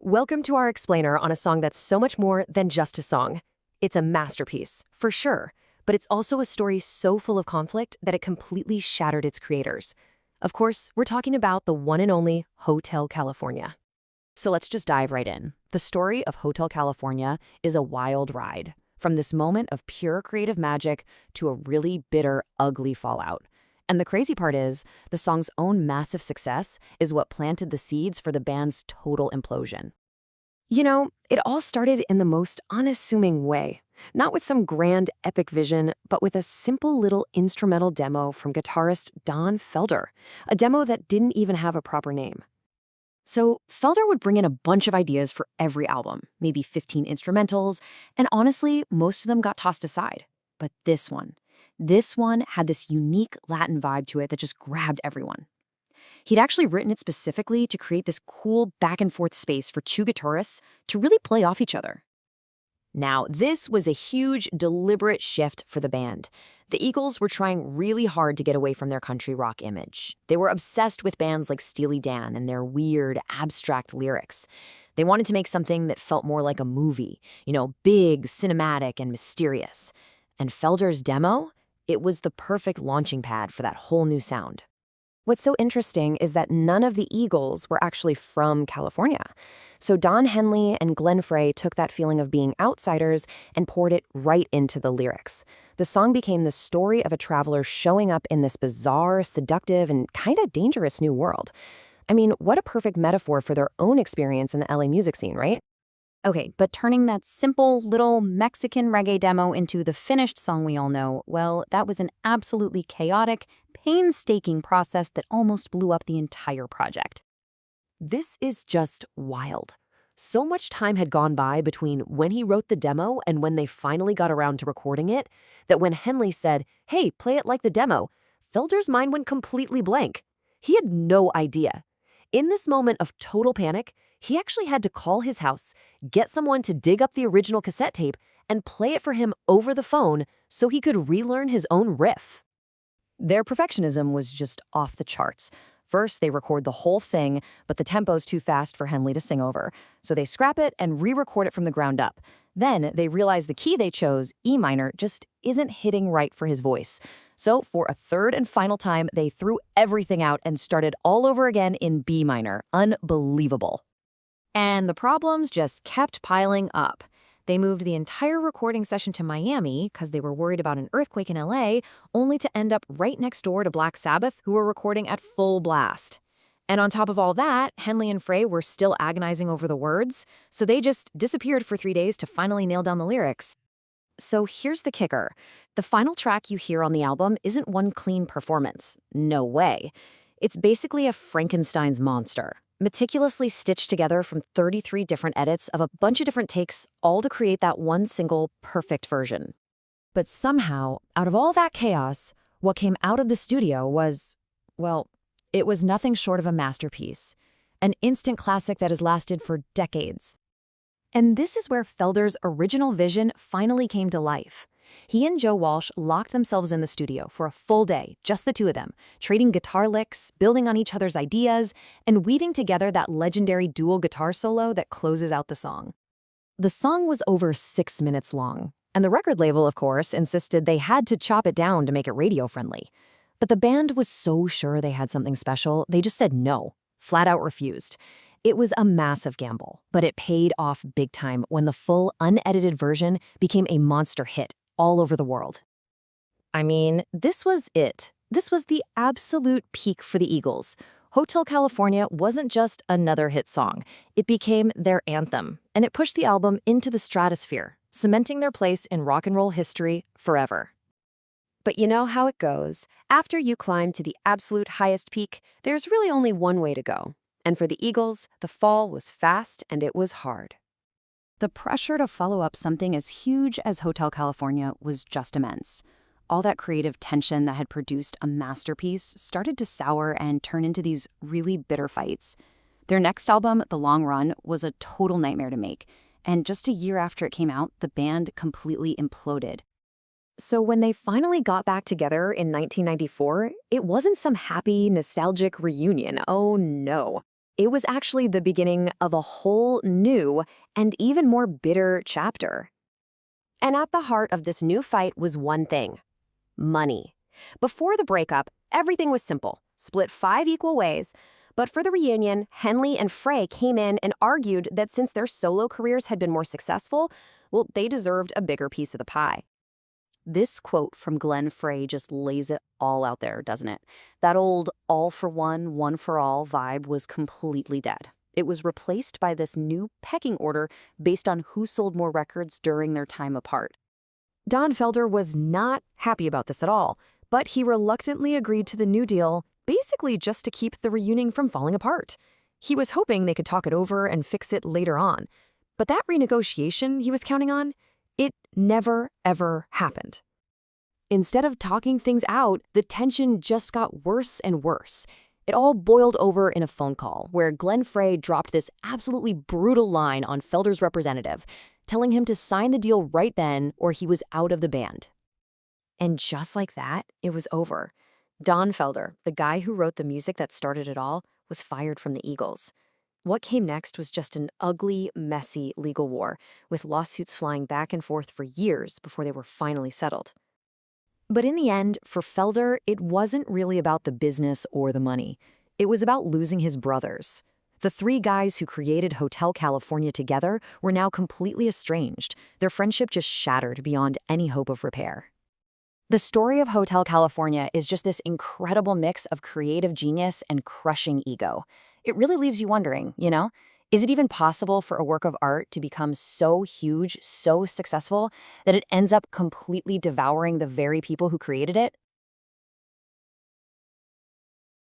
Welcome to our explainer on a song that's so much more than just a song. It's a masterpiece, for sure, but it's also a story so full of conflict that it completely shattered its creators. Of course, we're talking about the one and only Hotel California. So let's just dive right in. The story of Hotel California is a wild ride, from this moment of pure creative magic to a really bitter, ugly fallout. And the crazy part is, the song's own massive success is what planted the seeds for the band's total implosion. You know, it all started in the most unassuming way. Not with some grand epic vision, but with a simple little instrumental demo from guitarist Don Felder, a demo that didn't even have a proper name. So Felder would bring in a bunch of ideas for every album, maybe 15 instrumentals, and honestly, most of them got tossed aside. But this one had this unique Latin vibe to it that just grabbed everyone. He'd actually written it specifically to create this cool back-and-forth space for two guitarists to really play off each other. Now, this was a huge, deliberate shift for the band. The Eagles were trying really hard to get away from their country rock image. They were obsessed with bands like Steely Dan and their weird, abstract lyrics. They wanted to make something that felt more like a movie, big, cinematic, and mysterious. And Felder's demo? It was the perfect launching pad for that whole new sound. What's so interesting is that none of the Eagles were actually from California. So Don Henley and Glenn Frey took that feeling of being outsiders and poured it right into the lyrics. The song became the story of a traveler showing up in this bizarre, seductive, and kind of dangerous new world. I mean, what a perfect metaphor for their own experience in the LA music scene, right? Okay, but turning that simple little Mexican reggae demo into the finished song we all know, well, that was an absolutely chaotic, painstaking process that almost blew up the entire project. This is just wild. So much time had gone by between when he wrote the demo and when they finally got around to recording it, that when Henley said, "Hey, play it like the demo," Felder's mind went completely blank. He had no idea. In this moment of total panic, he actually had to call his house, get someone to dig up the original cassette tape, and play it for him over the phone so he could relearn his own riff. Their perfectionism was just off the charts. First, they record the whole thing, but the tempo's too fast for Henley to sing over, so they scrap it and re-record it from the ground up. Then they realize the key they chose, E minor, just isn't hitting right for his voice. So for a third and final time, they threw everything out and started all over again in B minor. Unbelievable. And the problems just kept piling up. They moved the entire recording session to Miami because they were worried about an earthquake in LA, only to end up right next door to Black Sabbath, who were recording at full blast. And on top of all that, Henley and Frey were still agonizing over the words, so they just disappeared for 3 days to finally nail down the lyrics. So here's the kicker. The final track you hear on the album isn't one clean performance. No way. It's basically a Frankenstein's monster, meticulously stitched together from 33 different edits of a bunch of different takes, all to create that one single perfect version. But somehow, out of all that chaos, what came out of the studio was, well, it was nothing short of a masterpiece, an instant classic that has lasted for decades. And this is where Felder's original vision finally came to life. He and Joe Walsh locked themselves in the studio for a full day, just the two of them, trading guitar licks, building on each other's ideas, and weaving together that legendary dual guitar solo that closes out the song. The song was over 6 minutes long, and the record label, of course, insisted they had to chop it down to make it radio-friendly. But the band was so sure they had something special, they just said no, flat out refused. It was a massive gamble, but it paid off big time when the full, unedited version became a monster hit all over the world. I mean, this was it. This was the absolute peak for the Eagles. Hotel California wasn't just another hit song. It became their anthem, and it pushed the album into the stratosphere, cementing their place in rock and roll history forever. But you know how it goes. After you climb to the absolute highest peak, there's really only one way to go. And for the Eagles, the fall was fast and it was hard. The pressure to follow up something as huge as Hotel California was just immense. All that creative tension that had produced a masterpiece started to sour and turn into these really bitter fights. Their next album, The Long Run, was a total nightmare to make, and just a year after it came out, the band completely imploded. So when they finally got back together in 1994, it wasn't some happy, nostalgic reunion. Oh no. It was actually the beginning of a whole new and even more bitter chapter. And at the heart of this new fight was one thing: money. Before the breakup, everything was simple, split 5 equal ways. But for the reunion, Henley and Frey came in and argued that since their solo careers had been more successful, well, they deserved a bigger piece of the pie. This quote from Glenn Frey just lays it all out there, doesn't it? That old all for one for all vibe was completely dead. It was replaced by this new pecking order based on who sold more records during their time apart. Don Felder was not happy about this at all, but he reluctantly agreed to the new deal, basically just to keep the reunion from falling apart. He was hoping they could talk it over and fix it later on. But that renegotiation he was counting on, it never, ever happened. Instead of talking things out, the tension just got worse and worse. It all boiled over in a phone call where Glenn Frey dropped this absolutely brutal line on Felder's representative, telling him to sign the deal right then or he was out of the band. And just like that, it was over. Don Felder, the guy who wrote the music that started it all, was fired from the Eagles. What came next was just an ugly, messy legal war, with lawsuits flying back and forth for years before they were finally settled. But in the end, for Felder, it wasn't really about the business or the money. It was about losing his brothers. The 3 guys who created Hotel California together were now completely estranged. Their friendship just shattered beyond any hope of repair. The story of Hotel California is just this incredible mix of creative genius and crushing ego. It really leaves you wondering, is it even possible for a work of art to become so huge, so successful, that it ends up completely devouring the very people who created it?